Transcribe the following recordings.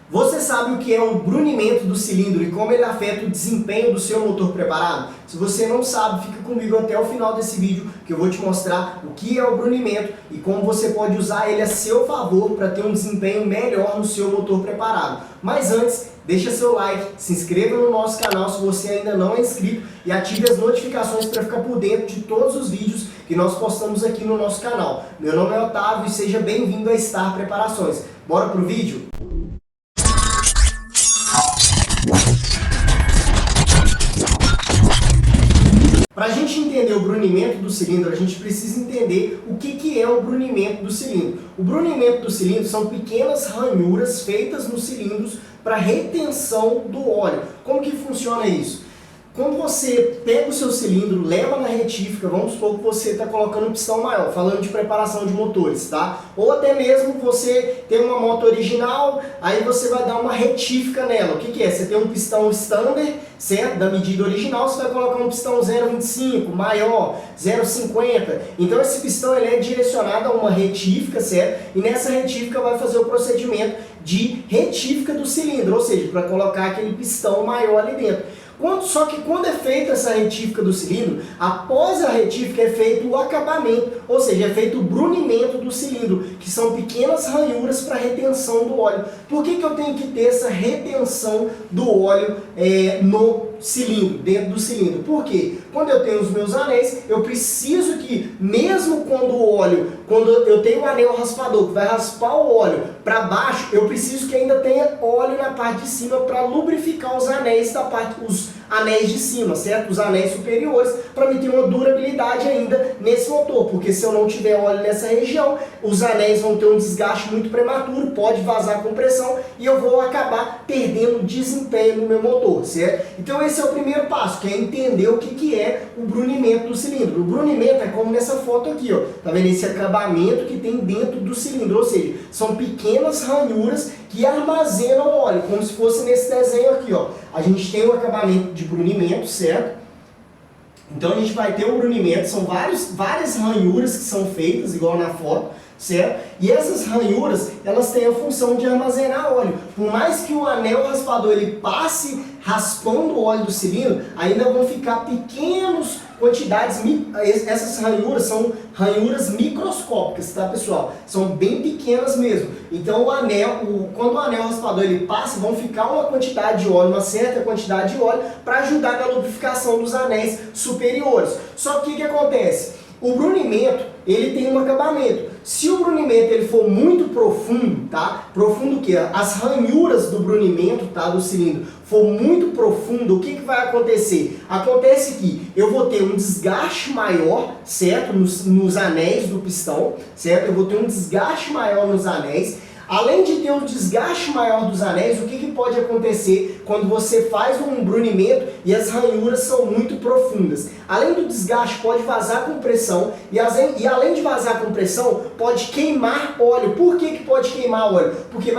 Você sabe o que é o brunimento do cilindro e como ele afeta o desempenho do seu motor preparado? Se você não sabe, fica comigo até o final desse vídeo que eu vou te mostrar o que é o brunimento e como você pode usar ele a seu favor para ter um desempenho melhor no seu motor preparado. Mas antes, deixa seu like, se inscreva no nosso canal se você ainda não é inscrito e ative as notificações para ficar por dentro de todos os vídeos que nós postamos aqui no nosso canal. Meu nome é Otávio e seja bem-vindo a Star Preparações. Bora pro vídeo? Para a gente entender o brunimento do cilindro, a gente precisa entender o que é o brunimento do cilindro. O brunimento do cilindro são pequenas ranhuras feitas nos cilindros para retenção do óleo. Como que funciona isso? Quando você pega o seu cilindro, leva na retífica, vamos supor que você está colocando um pistão maior, falando de preparação de motores, tá? Ou até mesmo você tem uma moto original, aí você vai dar uma retífica nela. O que é? Você tem um pistão standard, certo? Da medida original, você vai colocar um pistão 0,25, maior, 0,50. Então esse pistão ele é direcionado a uma retífica, certo? E nessa retífica vai fazer o procedimento de retífica do cilindro, ou seja, para colocar aquele pistão maior ali dentro. Só que quando é feita essa retífica do cilindro, após a retífica é feito o acabamento, ou seja, é feito o brunimento do cilindro, que são pequenas ranhuras para retenção do óleo. Por que eu tenho que ter essa retenção do óleo no cilindro, dentro do cilindro? Por quê? Quando eu tenho os meus anéis, eu preciso que, mesmo quando eu tenho um anel raspador que vai raspar o óleo para baixo, eu preciso que ainda tenha óleo na parte de cima para lubrificar os anéis os anéis de cima, certo? Os anéis superiores, para me ter uma durabilidade ainda nesse motor, porque se eu não tiver óleo nessa região, os anéis vão ter um desgaste muito prematuro, pode vazar compressão e eu vou acabar perdendo desempenho no meu motor, certo? Então esse é o primeiro passo, que é entender o que é o brunimento do cilindro. O brunimento é como nessa foto aqui, ó, tá vendo esse acabamento que tem dentro do cilindro, ou seja, são pequenas ranhuras que armazenam o óleo, como se fosse nesse desenho aqui, ó. A gente tem o acabamento de brunimento, certo? Então a gente vai ter o brunimento, são várias ranhuras que são feitas, igual na foto, certo? E essas ranhuras, elas têm a função de armazenar óleo. Por mais que o anel raspador ele passe raspando o óleo do cilindro, ainda vão ficar pequenas quantidades. Essas ranhuras são ranhuras microscópicas, tá, pessoal? São bem pequenas mesmo. Então quando o anel raspador ele passa, vão ficar uma quantidade de óleo, uma certa quantidade de óleo, para ajudar na lubrificação dos anéis superiores. Só que o que acontece? O brunimento, ele tem um acabamento. Se o brunimento ele for muito profundo, tá? Profundo o quê? As ranhuras do brunimento, tá? Do cilindro, for muito profundo, o que vai acontecer? Acontece que eu vou ter um desgaste maior, certo? Nos anéis do pistão, certo? Eu vou ter um desgaste maior nos anéis. Além de ter um desgaste maior dos anéis, o que pode acontecer quando você faz um brunimento e as ranhuras são muito profundas? Além do desgaste, pode vazar compressão e além de vazar compressão, pode queimar óleo. Por que pode queimar óleo? Porque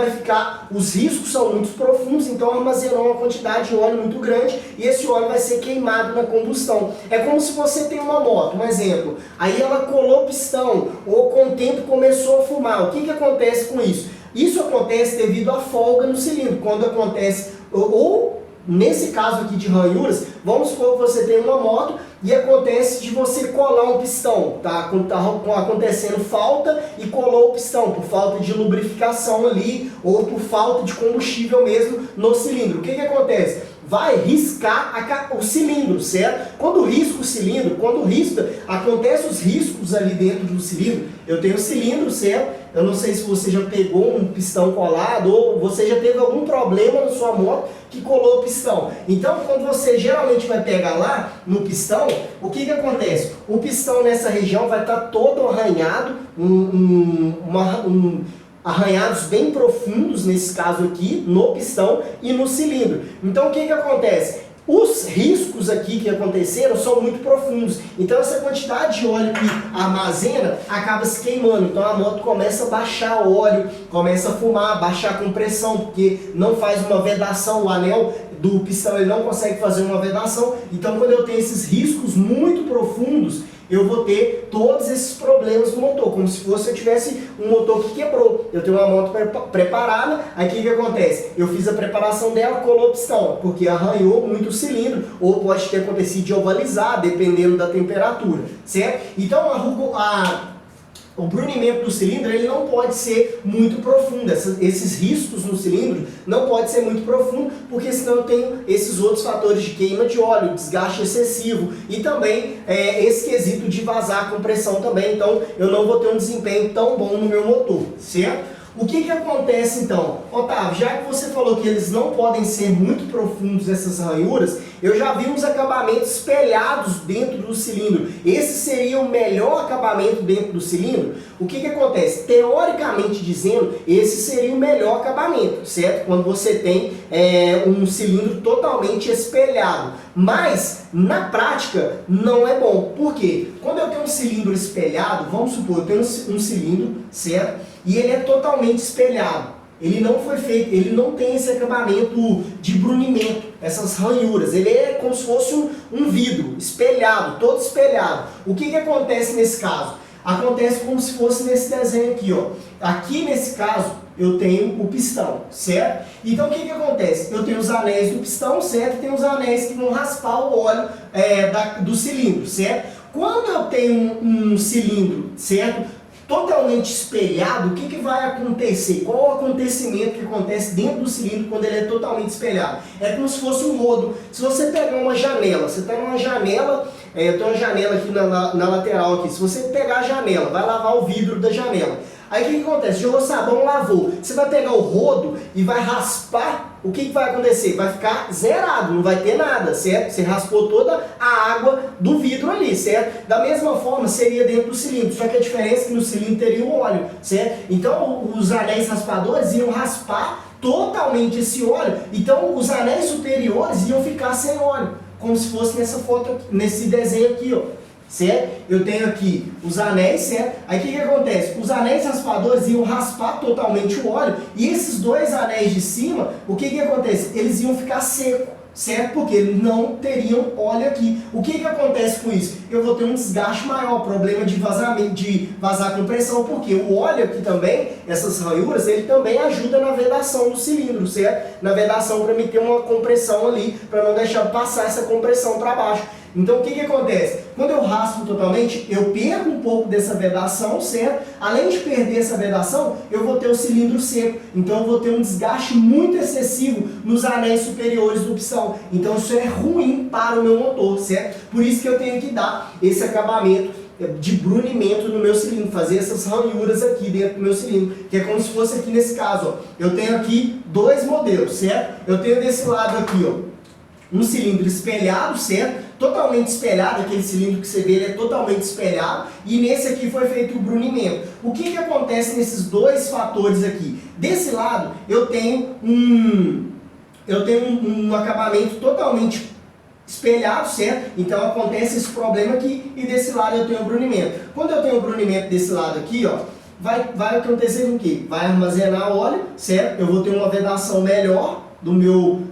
os riscos são muito profundos, então armazenou uma quantidade de óleo muito grande e esse óleo vai ser queimado na combustão. É como se você tem uma moto, um exemplo, aí ela colou pistão ou com o tempo começou a fumar. O que acontece com isso? Isso acontece devido à folga no cilindro. Quando acontece, ou nesse caso aqui de ranhuras, vamos supor que você tem uma moto e acontece de você colar um pistão, tá acontecendo falta e colou o pistão por falta de lubrificação ali ou por falta de combustível mesmo no cilindro. O que acontece? Vai riscar o cilindro, certo? Quando risca o cilindro, acontece os riscos ali dentro do cilindro. Eu tenho o cilindro, certo? Eu não sei se você já pegou um pistão colado ou você já teve algum problema na sua moto que colou o pistão. Então, quando você geralmente vai pegar lá no pistão, o que acontece? O pistão nessa região vai estar todo arranhado, arranhados bem profundos, nesse caso aqui, no pistão e no cilindro. Então o que acontece? Os riscos aqui que aconteceram são muito profundos, então essa quantidade de óleo que armazena acaba se queimando, então a moto começa a baixar o óleo, começa a fumar, baixar a compressão, porque não faz uma vedação, o anel do pistão ele não consegue fazer uma vedação. Então quando eu tenho esses riscos muito profundos, eu vou ter todos esses problemas no motor, como se fosse eu tivesse um motor que quebrou. Eu tenho uma moto preparada, aí o que acontece? Eu fiz a preparação dela, colou o pistão, porque arranhou muito o cilindro, ou pode ter acontecido de ovalizar, dependendo da temperatura, certo? Então o brunimento do cilindro ele não pode ser muito profundo, esses riscos no cilindro não pode ser muito profundo, porque senão eu tenho esses outros fatores de queima de óleo, desgaste excessivo e também esse quesito de vazar a compressão também, então eu não vou ter um desempenho tão bom no meu motor, certo? O que acontece então? Otávio, já que você falou que eles não podem ser muito profundos essas ranhuras, eu já vi uns acabamentos espelhados dentro do cilindro. Esse seria o melhor acabamento dentro do cilindro? O que acontece? Teoricamente dizendo, esse seria o melhor acabamento, certo? Quando você tem um cilindro totalmente espelhado. Mas, na prática, não é bom. Por quê? Quando eu tenho um cilindro espelhado, vamos supor, eu tenho um cilindro, certo? E ele é totalmente espelhado. Ele não foi feito, ele não tem esse acabamento de brunimento, essas ranhuras. Ele é como se fosse um vidro espelhado, todo espelhado. O que acontece nesse caso? Acontece como se fosse nesse desenho aqui, ó. Aqui nesse caso eu tenho o pistão, certo? Então o que acontece? Eu tenho os anéis do pistão, certo? E tem os anéis que vão raspar o óleo do cilindro, certo? Quando eu tenho um cilindro, certo? Totalmente espelhado, o que vai acontecer? Qual o acontecimento que acontece dentro do cilindro quando ele é totalmente espelhado? É como se fosse um rodo. Se você pegar uma janela, você está numa janela, eu tenho uma janela aqui na lateral aqui, se você pegar a janela, vai lavar o vidro da janela. Aí o que acontece? Jogou sabão, lavou. Você vai pegar o rodo e vai raspar, o que vai acontecer? Vai ficar zerado, não vai ter nada, certo? Você raspou toda a água do vidro ali, certo? Da mesma forma seria dentro do cilindro, só que a diferença é que no cilindro teria o óleo, certo? Então os anéis raspadores iam raspar totalmente esse óleo, então os anéis superiores iam ficar sem óleo, como se fosse nessa foto, nesse desenho aqui, ó. Certo? Eu tenho aqui os anéis, certo? Aí o que acontece? Os anéis raspadores iam raspar totalmente o óleo e esses dois anéis de cima, o que acontece? Eles iam ficar secos, certo? Porque eles não teriam óleo aqui. O que acontece com isso? Eu vou ter um desgaste maior, problema de vazamento, de vazar compressão, porque o óleo aqui também, essas ranhuras, ele também ajuda na vedação do cilindro, certo? Na vedação para me ter uma compressão ali, para não deixar passar essa compressão para baixo. Então o que acontece? Quando eu raspo totalmente, eu perco um pouco dessa vedação, certo? Além de perder essa vedação, eu vou ter o cilindro seco. Então eu vou ter um desgaste muito excessivo nos anéis superiores do pistão. Então isso é ruim para o meu motor, certo? Por isso que eu tenho que dar esse acabamento de brunimento no meu cilindro, fazer essas ranhuras aqui dentro do meu cilindro, que é como se fosse aqui nesse caso, ó. Eu tenho aqui dois modelos, certo? Eu tenho desse lado aqui, ó, um cilindro espelhado, certo? Totalmente espelhado, aquele cilindro que você vê, ele é totalmente espelhado, e nesse aqui foi feito o brunimento. O que acontece nesses dois fatores aqui? Desse lado, eu tenho um acabamento totalmente espelhado, certo? Então acontece esse problema aqui, e desse lado eu tenho o brunimento. Quando eu tenho o brunimento desse lado aqui, ó, vai acontecer o quê? Vai armazenar óleo, certo? Eu vou ter uma vedação melhor do meu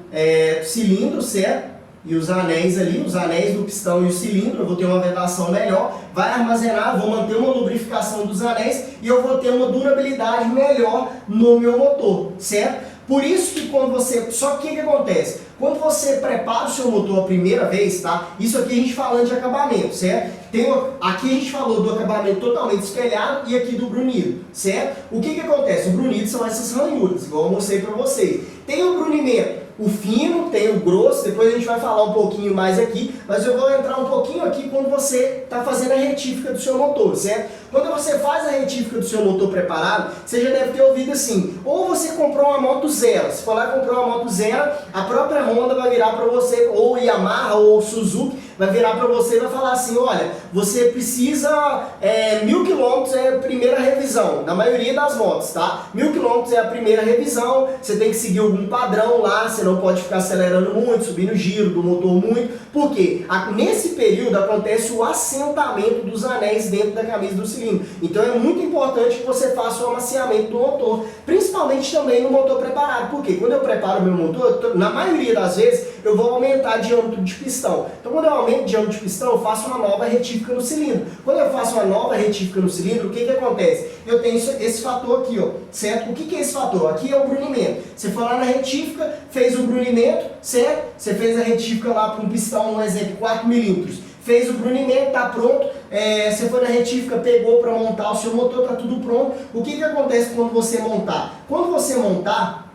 cilindro, certo? E os anéis ali, os anéis do pistão e o cilindro, eu vou ter uma vedação melhor, vai armazenar, vou manter uma lubrificação dos anéis e eu vou ter uma durabilidade melhor no meu motor, certo? Por isso que quando você... Só que o que acontece? Quando você prepara o seu motor a primeira vez, tá? Isso aqui a gente falando de acabamento, certo? Aqui a gente falou do acabamento totalmente espelhado e aqui do brunido, certo? O que acontece? O brunido são essas ranhuras, igual eu mostrei para vocês. Tem o brunimento, o fino, tem o grosso, depois a gente vai falar um pouquinho mais aqui, mas eu vou entrar um pouquinho aqui quando você está fazendo a retífica do seu motor, certo? Quando você faz a retífica do seu motor preparado, você já deve ter ouvido assim, ou você comprou uma moto zero, se for lá e comprou uma moto zero, a própria Honda vai virar para você, ou Yamaha, ou Suzuki, vai virar para você e vai falar assim, olha, você precisa 1000 km é a primeira revisão, na maioria das motos, tá? 1000 km é a primeira revisão, você tem que seguir algum padrão lá, você não pode ficar acelerando muito, subindo o giro do motor muito, porque nesse período acontece o assentamento dos anéis dentro da camisa do cilindro. Então é muito importante que você faça o amaciamento do motor, principalmente também no motor preparado, porque quando eu preparo o meu motor, na maioria das vezes, eu vou aumentar o diâmetro de pistão. Então quando eu aumento de ângulo de pistão, eu faço uma nova retífica no cilindro. Quando eu faço uma nova retífica no cilindro, o que acontece? Eu tenho esse fator aqui, ó, certo? O que é esse fator? Aqui é o brunimento. Você foi lá na retífica, fez o brunimento, certo? Você fez a retífica lá para um pistão, um exemplo, 4 milímetros. Fez o brunimento, está pronto, você foi na retífica, pegou para montar o seu motor, está tudo pronto. O que acontece quando você montar? Quando você montar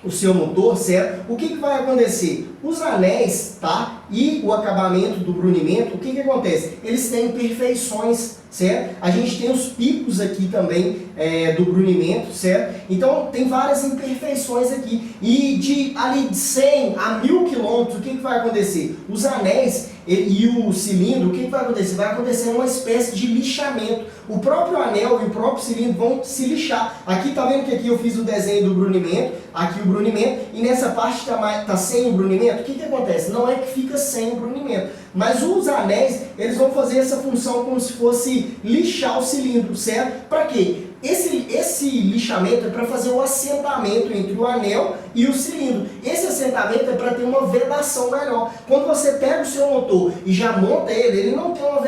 o seu motor, certo? O que vai acontecer? Os anéis, tá? E o acabamento do brunimento, o que acontece? Eles têm imperfeições, certo? A gente tem os picos aqui também do brunimento, certo? Então tem várias imperfeições aqui. E de 100 a 1000 quilômetros, o que vai acontecer? Os anéis e o cilindro, o que vai acontecer? Vai acontecer uma espécie de lixamento. O próprio anel e o próprio cilindro vão se lixar. Aqui tá vendo que aqui eu fiz o desenho do brunimento, aqui o brunimento, e nessa parte tá sem o brunimento. O que acontece? Não é que fica sem o brunimento, mas os anéis, eles vão fazer essa função como se fosse lixar o cilindro, certo? Para quê? Esse lixamento é para fazer o assentamento entre o anel e o cilindro. Esse assentamento é para ter uma vedação melhor. Quando você pega o seu motor e já monta ele não tem uma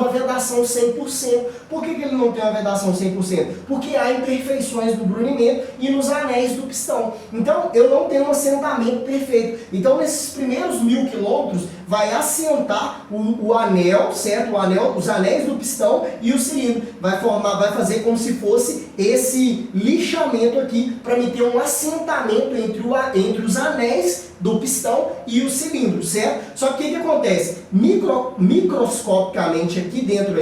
vedação 100%. Por que ele não tem uma vedação 100%? Porque há imperfeições no brunimento e nos anéis do pistão. Então, eu não tenho um assentamento perfeito. Então, nesses primeiros 1000 quilômetros, vai assentar o anel, certo? O anel, os anéis do pistão e o cilindro. Vai fazer como se fosse esse lixamento aqui para me ter um assentamento entre os anéis do pistão e o cilindro, certo? Só que o que acontece? Microscopicamente aqui dentro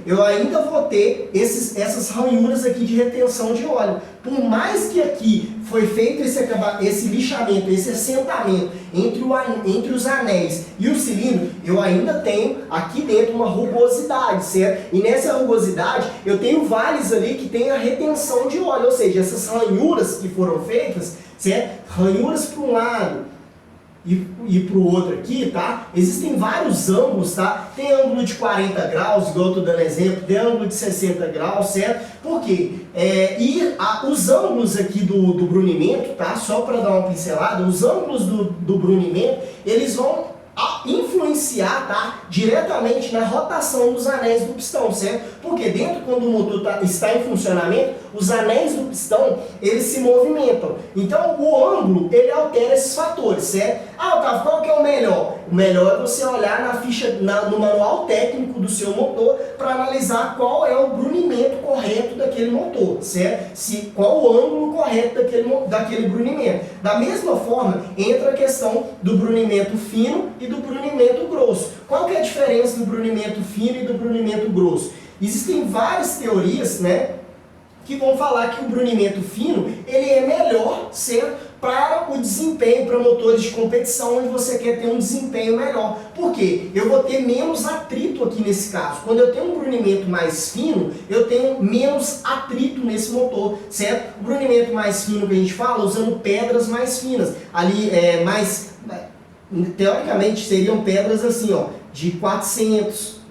eu ainda vou ter essas ranhuras aqui de retenção de óleo. Por mais que aqui foi feito esse lixamento, esse assentamento entre os anéis e o cilindro, eu ainda tenho aqui dentro uma rugosidade, certo? E nessa rugosidade eu tenho vales ali que tem a retenção de óleo, ou seja, essas ranhuras que foram feitas, certo? Ranhuras para um lado e para o outro aqui, tá? Existem vários ângulos, tá? Tem ângulo de 40 graus, igual eu estou dando exemplo, tem ângulo de 60 graus, certo? Por quê? Os ângulos aqui do brunimento, tá? Só para dar uma pincelada, os ângulos do brunimento, eles vão influenciar, tá, diretamente na rotação dos anéis do pistão, certo? Porque dentro, quando o motor está em funcionamento, os anéis do pistão, eles se movimentam. Então, o ângulo, ele altera esses fatores, certo? Ah, Otávio, qual que é o melhor? O melhor é você olhar na ficha, no manual técnico do seu motor para analisar qual é o brunimento correto daquele motor, certo? Qual o ângulo correto daquele brunimento. Da mesma forma, entra a questão do brunimento fino e do brunimento grosso. Qual que é a diferença do brunimento fino e do brunimento grosso? Existem várias teorias, né, que vão falar que o brunimento fino ele é melhor, certo, para o desempenho, para motores de competição, onde você quer ter um desempenho melhor. Por quê? Eu vou ter menos atrito aqui nesse caso. Quando eu tenho um brunimento mais fino, eu tenho menos atrito nesse motor, certo? O brunimento mais fino que a gente fala, usando pedras mais finas. Ali, teoricamente, seriam pedras assim, ó, de 400,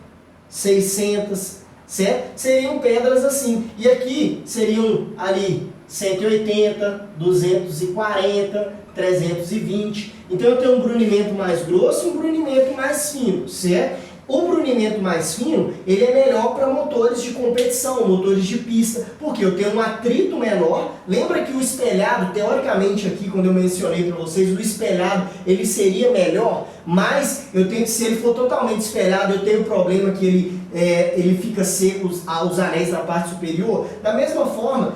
600, certo? Seriam pedras assim. E aqui seriam ali 180, 240, 320. Então eu tenho um brunimento mais grosso e um brunimento mais fino, certo? O brunimento mais fino, ele é melhor para motores de competição, motores de pista, porque eu tenho um atrito menor. Lembra que o espelhado, teoricamente aqui, quando eu mencionei para vocês, o espelhado, ele seria melhor, mas se ele for totalmente espelhado, eu tenho um problema que ele fica seco os anéis na parte superior. Da mesma forma,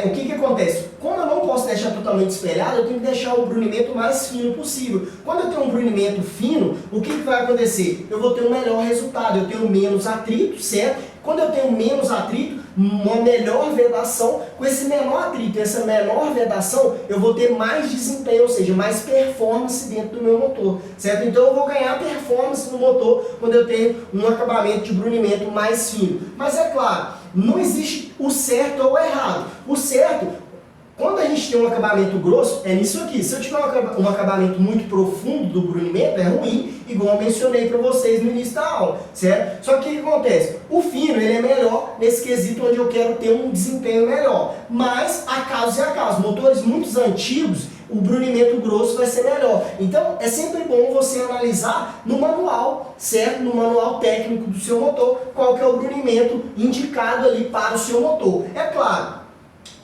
o que acontece? Como eu não posso deixar totalmente espelhado, eu tenho que deixar o brunimento mais fino possível. Quando eu tenho um brunimento fino, o que vai acontecer? Eu vou ter um melhor resultado, eu tenho menos atrito, certo? Quando eu tenho menos atrito, uma melhor vedação, com esse menor atrito, essa menor vedação, eu vou ter mais desempenho, ou seja, mais performance dentro do meu motor, certo? Então eu vou ganhar performance no motor quando eu tenho um acabamento de brunimento mais fino. Mas é claro, não existe o certo ou o errado. O certo, quando a gente tem um acabamento grosso, é nisso aqui. Se eu tiver um acabamento muito profundo do brunimento, é ruim, igual eu mencionei para vocês no início da aula, certo? Só que o que acontece? O fino, ele é melhor nesse quesito onde eu quero ter um desempenho melhor. Mas, há casos e há casos. Motores muito antigos, o brunimento grosso vai ser melhor. Então é sempre bom você analisar no manual, certo? No manual técnico do seu motor, qual que é o brunimento indicado ali para o seu motor. É claro,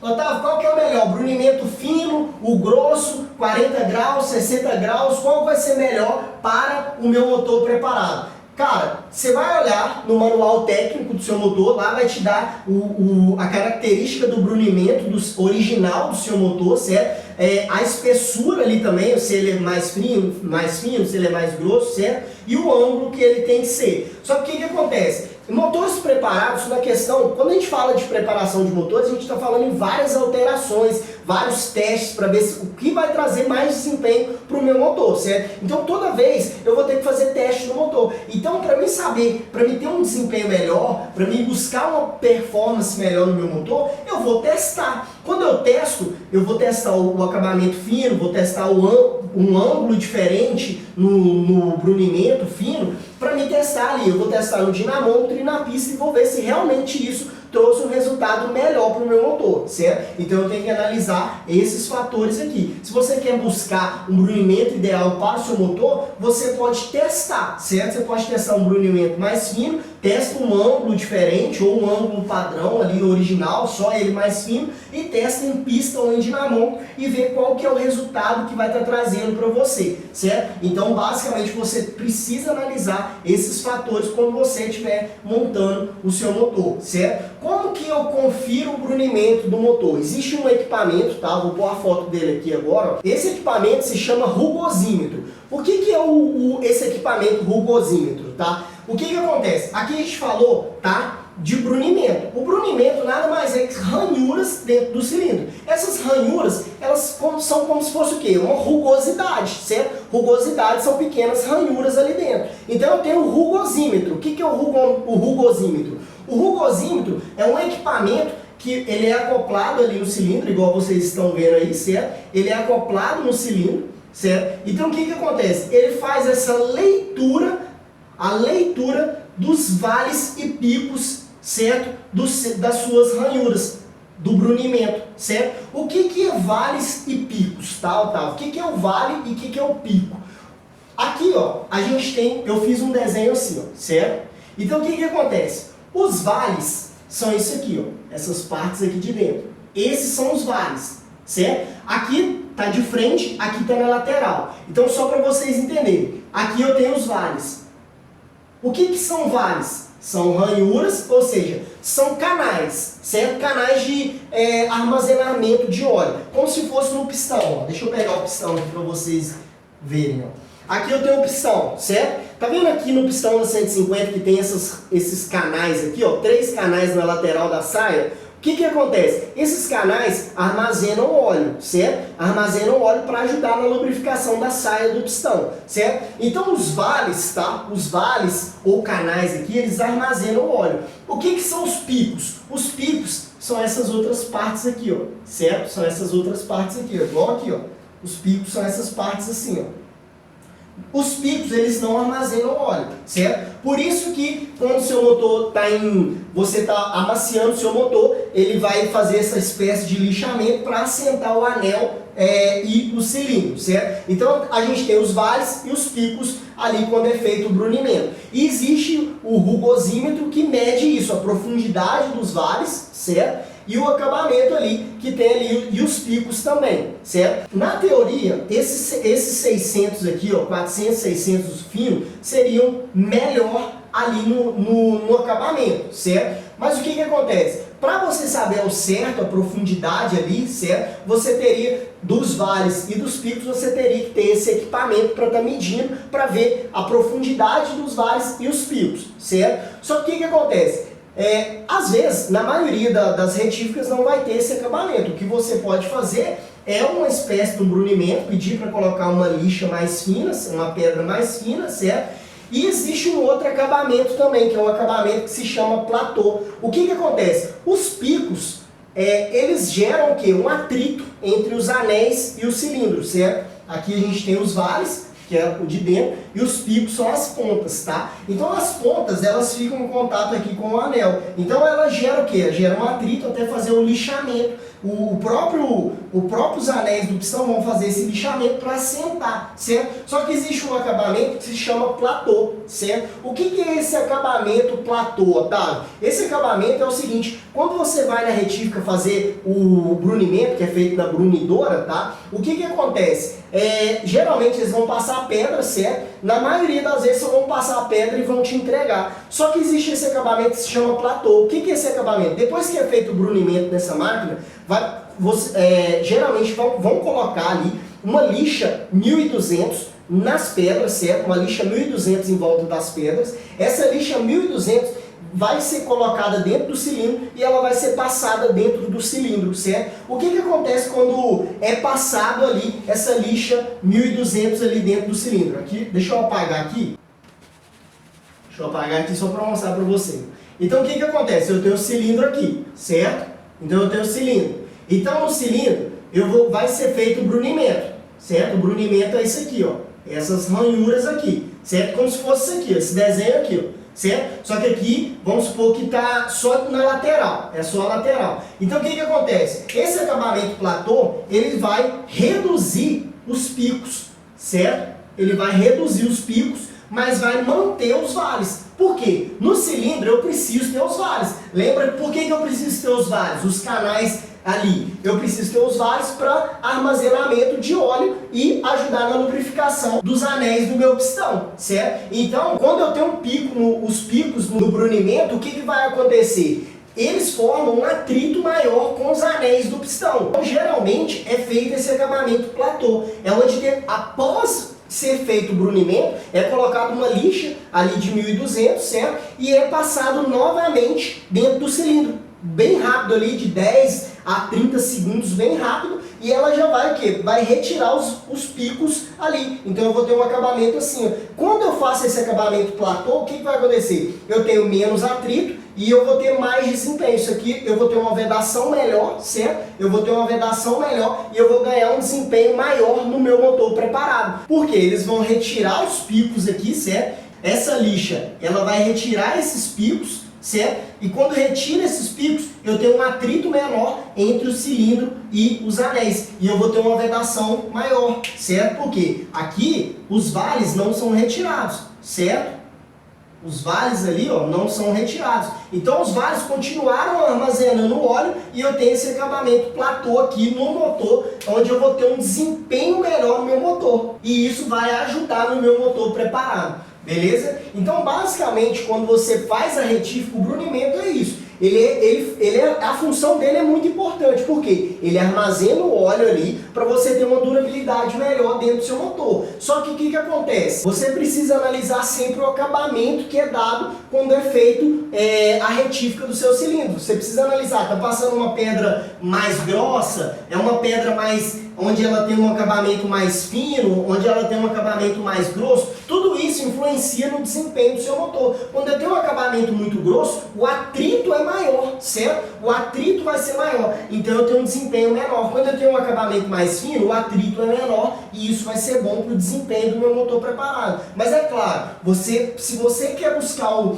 Otávio, qual que é o melhor? Brunimento fino, o grosso, 40 graus, 60 graus, qual vai ser melhor para o meu motor preparado? Cara, você vai olhar no manual técnico do seu motor, lá vai te dar a característica do brunimento original do seu motor, certo? A espessura ali também, se ele é mais fino, se ele é mais grosso, certo? E o ângulo que ele tem que ser. Só que o que acontece? Motores preparados, na questão, quando a gente fala de preparação de motores, a gente está falando em várias alterações, vários testes para ver o que vai trazer mais desempenho para o meu motor, certo? Então toda vez eu vou ter que fazer teste no motor. Então para mim saber, para mim ter um desempenho melhor, para mim buscar uma performance melhor no meu motor, eu vou testar. Quando eu testo, eu vou testar o acabamento fino, vou testar um ângulo diferente no brunimento fino, para me testar ali. Eu vou testar no dinamômetro e na pista e vou ver se realmente isso trouxe um resultado melhor para o meu motor, certo? Então eu tenho que analisar esses fatores aqui. Se você quer buscar um brunimento ideal para o seu motor, você pode testar, certo? Você pode testar um brunimento mais fino, testa um ângulo diferente ou um ângulo padrão ali original, só ele mais fino, e testa em pista ou em dinamômetro e vê qual que é o resultado que vai estar trazendo para você, certo? Então basicamente você precisa analisar esses fatores quando você estiver montando o seu motor, certo? Como que eu confiro o brunimento do motor? Existe um equipamento, tá? Vou pôr a foto dele aqui agora. Ó. Esse equipamento se chama rugosímetro. O que é esse equipamento rugosímetro, tá? O que acontece? Aqui a gente falou, tá? De brunimento. O brunimento nada mais é que ranhuras dentro do cilindro. Essas ranhuras, elas são como se fosse o quê? Uma rugosidade, certo? Rugosidade são pequenas ranhuras ali dentro. Então eu tenho o rugosímetro. O que é o rugosímetro? O rugosímetro é um equipamento que ele é acoplado ali no cilindro, igual vocês estão vendo aí, certo? Ele é acoplado no cilindro, certo? Então o que acontece? Ele faz essa leitura, a leitura dos vales e picos, certo? Das suas ranhuras, do brunimento, certo? O que é vales e picos, tá, Otávio? O que é o vale e o que é o pico? Aqui, ó, a gente tem, eu fiz um desenho assim, ó, certo? Então o que acontece? Os vales são isso aqui, ó, essas partes aqui de dentro. Esses são os vales, certo? Aqui tá de frente, aqui tá na lateral. Então só para vocês entenderem, aqui eu tenho os vales. O que são vales? São ranhuras, ou seja, são canais, certo? Canais de armazenamento de óleo, como se fosse no pistão. Ó. Deixa eu pegar o pistão aqui para vocês verem. Ó. Aqui eu tenho o pistão, certo? Tá vendo aqui no pistão da 150 que tem esses canais aqui, ó, 3 canais na lateral da saia? O que acontece? Esses canais armazenam óleo, certo? Armazenam óleo para ajudar na lubrificação da saia do pistão, certo? Então os vales, tá? Os vales ou canais aqui, eles armazenam óleo. O que são os picos? Os picos são essas outras partes aqui, ó, certo? São essas outras partes aqui, ó, igual aqui, ó. Os picos são essas partes assim, ó. Os picos, eles não armazenam óleo, certo? Por isso que quando o seu motor está você está amaciando o seu motor, ele vai fazer essa espécie de lixamento para assentar o anel e o cilindro, certo? Então a gente tem os vales e os picos ali quando é feito o brunimento. E existe o rugosímetro que mede isso, a profundidade dos vales, certo? E o acabamento ali, que tem ali, e os picos também, certo? Na teoria, esses 600 aqui, ó, 400, 600 finos, seriam melhor ali no acabamento, certo? Mas o que acontece? Para você saber ao certo a profundidade ali, certo? Você teria, dos vales e dos picos, você teria que ter esse equipamento para estar medindo, para ver a profundidade dos vales e os picos, certo? Só que o que acontece? Às vezes, na maioria das retíficas não vai ter esse acabamento. O que você pode fazer é uma espécie de um brunimento, pedir para colocar uma lixa mais fina, uma pedra mais fina, certo? E existe um outro acabamento também, que é um acabamento que se chama platô. O que acontece? Os picos, eles geram o quê? Um atrito entre os anéis e os cilindros, certo? Aqui a gente tem os vales, que é o de dentro, e os picos são as pontas, tá? Então as pontas, elas ficam em contato aqui com o anel. Então ela gera o quê? Gera um atrito até fazer o lixamento Os próprios anéis do pistão vão fazer esse lixamento para assentar, certo? Só que existe um acabamento que se chama platô, certo? O que é esse acabamento platô, Otávio? Esse acabamento é o seguinte, quando você vai na retífica fazer o brunimento, que é feito na brunidora, tá? O que acontece? Geralmente eles vão passar a pedra, certo? Na maioria das vezes vão passar a pedra e vão te entregar. Só que existe esse acabamento que se chama platô. O que é esse acabamento? Depois que é feito o brunimento nessa máquina, geralmente vão colocar ali uma lixa 1200 nas pedras, certo? Uma lixa 1200 em volta das pedras. Essa lixa 1200 vai ser colocada dentro do cilindro e ela vai ser passada dentro do cilindro, certo? O que acontece quando é passado ali essa lixa 1200 ali dentro do cilindro? Aqui, deixa eu apagar aqui. Deixa eu apagar aqui só para mostrar para você. Então o que acontece? Eu tenho o cilindro aqui, certo? Então eu tenho o cilindro. Então no cilindro vai ser feito o brunimento, certo? O brunimento é isso aqui, ó. Essas ranhuras aqui, certo? Como se fosse isso aqui, esse desenho aqui, ó. Certo? Só que aqui, vamos supor que está só na lateral, é só a lateral. Então o que acontece? Esse acabamento platô, ele vai reduzir os picos, certo? Ele vai reduzir os picos, mas vai manter os vales. Por quê? No cilindro eu preciso ter os vales. Lembra por que eu preciso ter os vales? Os canais ali. Eu preciso ter os vales para armazenamento de óleo e ajudar na lubrificação dos anéis do meu pistão, certo? Então, quando eu tenho os picos no brunimento, o que vai acontecer? Eles formam um atrito maior com os anéis do pistão. Então, geralmente é feito esse acabamento platô. É onde, após ser feito o brunimento, é colocado uma lixa ali de 1200, certo? E é passado novamente dentro do cilindro. Bem rápido ali, de 10 a 30 segundos, bem rápido, e ela já vai o quê? Vai retirar os picos ali. Então eu vou ter um acabamento assim, ó. Quando eu faço esse acabamento platô, o que vai acontecer? Eu tenho menos atrito e eu vou ter mais desempenho. Isso aqui eu vou ter uma vedação melhor, certo? Eu vou ter uma vedação melhor e eu vou ganhar um desempenho maior no meu motor preparado. Porque eles vão retirar os picos aqui, certo? Essa lixa, ela vai retirar esses picos, certo? E quando retira esses picos, eu tenho um atrito menor entre o cilindro e os anéis. E eu vou ter uma vedação maior, certo? Porque aqui os vales não são retirados, certo? Os vales ali, ó, não são retirados. Então os vales continuaram armazenando óleo e eu tenho esse acabamento platô aqui no motor, onde eu vou ter um desempenho melhor no meu motor. E isso vai ajudar no meu motor preparado. Beleza? Então, basicamente, quando você faz a retífica, o brunimento é isso. A função dele é muito importante, porque ele armazena o óleo ali para você ter uma durabilidade melhor dentro do seu motor. Só que o que acontece? Você precisa analisar sempre o acabamento que é dado quando é feito a retífica do seu cilindro. Você precisa analisar, está passando uma pedra mais grossa, é uma pedra onde ela tem um acabamento mais fino, onde ela tem um acabamento mais grosso. Tudo isso influencia no desempenho do seu motor. Quando eu tenho um acabamento muito grosso, o atrito é maior, certo? O atrito vai ser maior, então eu tenho um desempenho menor. Quando eu tenho um acabamento mais fino, o atrito é menor e isso vai ser bom para o desempenho do meu motor preparado. Mas é claro, se você quer buscar o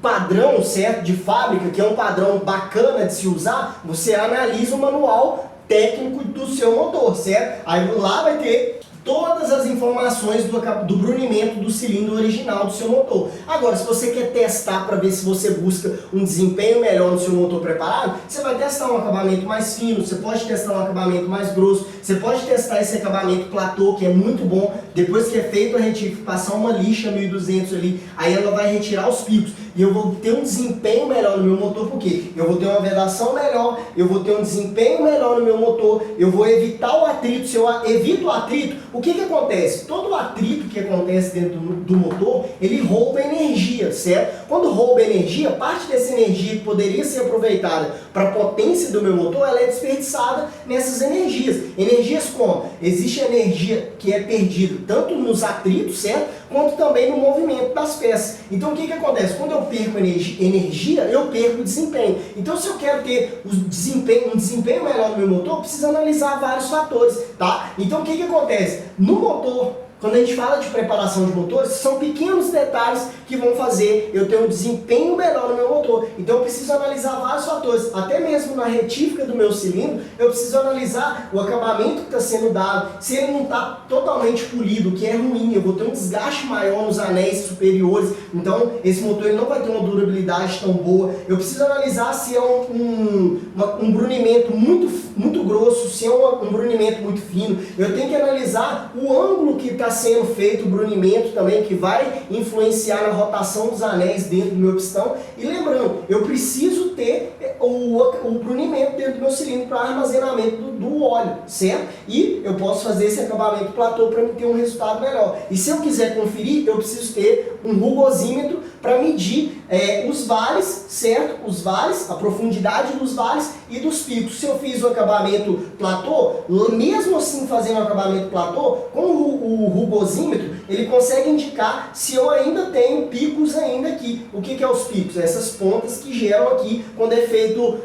padrão, certo, de fábrica, que é um padrão bacana de se usar, você analisa o manual técnico do seu motor, certo? Aí lá vai ter todas as informações do brunimento do cilindro original do seu motor. Agora, se você quer testar para ver se você busca um desempenho melhor no seu motor preparado, você vai testar um acabamento mais fino, você pode testar um acabamento mais grosso, você pode testar esse acabamento platô, que é muito bom. Depois que é feito a retífica, passar uma lixa 1200 ali, aí ela vai retirar os picos. E eu vou ter um desempenho melhor no meu motor, porque eu vou ter uma vedação melhor, eu vou ter um desempenho melhor no meu motor, eu vou evitar o atrito. Se eu evito o atrito, o que acontece? Todo o atrito que acontece dentro do motor, ele rouba energia, certo? Quando rouba energia, parte dessa energia que poderia ser aproveitada para a potência do meu motor, ela é desperdiçada nessas energias. Energias como? Existe energia que é perdida tanto nos atritos, certo? Quanto também no movimento das peças. Então o que acontece? Quando eu perco energia, eu perco desempenho. Então se eu quero ter um desempenho melhor no meu motor, eu preciso analisar vários fatores, tá? Então o que acontece? No motor quando a gente fala de preparação de motores, são pequenos detalhes que vão fazer eu ter um desempenho melhor no meu motor. Então eu preciso analisar vários fatores, até mesmo na retífica do meu cilindro, eu preciso analisar o acabamento que está sendo dado, se ele não está totalmente polido, o que é ruim, eu vou ter um desgaste maior nos anéis superiores, então esse motor ele não vai ter uma durabilidade tão boa. Eu preciso analisar se é um brunimento muito grosso, se é um brunimento muito fino. Eu tenho que analisar o ângulo que está sendo feito o brunimento também, que vai influenciar na rotação dos anéis dentro do meu pistão. E lembrando, eu preciso ter o brunimento dentro do meu cilindro para armazenamento do óleo, certo? E eu posso fazer esse acabamento platô para ter um resultado melhor. E se eu quiser conferir, eu preciso ter um rugosímetro para medir os vales, certo? Os vales, a profundidade dos vales e dos picos. Se eu fiz o acabamento platô, mesmo assim fazendo o acabamento platô, com o rugosímetro, ele consegue indicar se eu ainda tenho picos ainda aqui. O que é os picos? Essas pontas que geram aqui quando é feito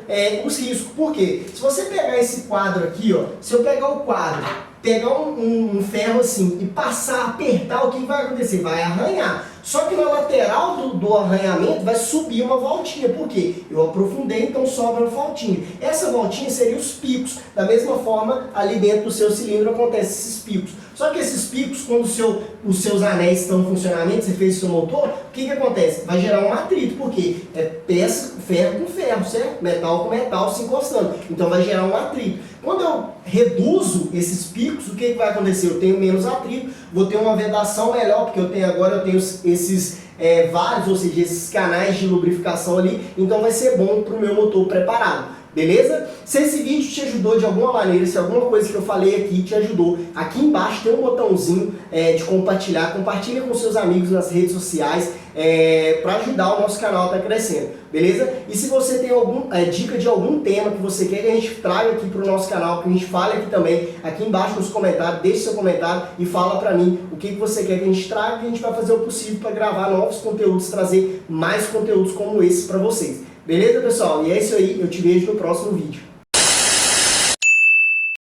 os riscos. Por quê? Se você pegar esse quadro aqui, ó, se eu pegar o quadro, pegar um ferro assim e passar, apertar, o que vai acontecer? Vai arranhar. Só que na lateral do arranhamento vai subir uma voltinha. Por quê? Eu aprofundei, então sobra uma voltinha. Essa voltinha seria os picos. Da mesma forma, ali dentro do seu cilindro acontecem esses picos. Só que esses picos, quando os seus anéis estão em funcionamento, você fez o seu motor, o que acontece? Vai gerar um atrito. Por quê? É peça, ferro com ferro, certo? Metal com metal se encostando. Então vai gerar um atrito. Quando eu reduzo esses picos, o que vai acontecer? Eu tenho menos atrito, vou ter uma vedação melhor, porque eu tenho esses vários, ou seja, esses canais de lubrificação ali, então vai ser bom para o meu motor preparado. Beleza? Se esse vídeo te ajudou de alguma maneira, se alguma coisa que eu falei aqui te ajudou, aqui embaixo tem um botãozinho de compartilhar. Compartilha com seus amigos nas redes sociais para ajudar o nosso canal a estar crescendo. Beleza? E se você tem alguma dica de algum tema que você quer que a gente traga aqui para o nosso canal, que a gente fale aqui também, aqui embaixo nos comentários, deixe seu comentário e fala para mim o que você quer que a gente traga, que a gente vai fazer o possível para gravar novos conteúdos, trazer mais conteúdos como esse para vocês. Beleza, pessoal? E é isso aí, eu te vejo no próximo vídeo.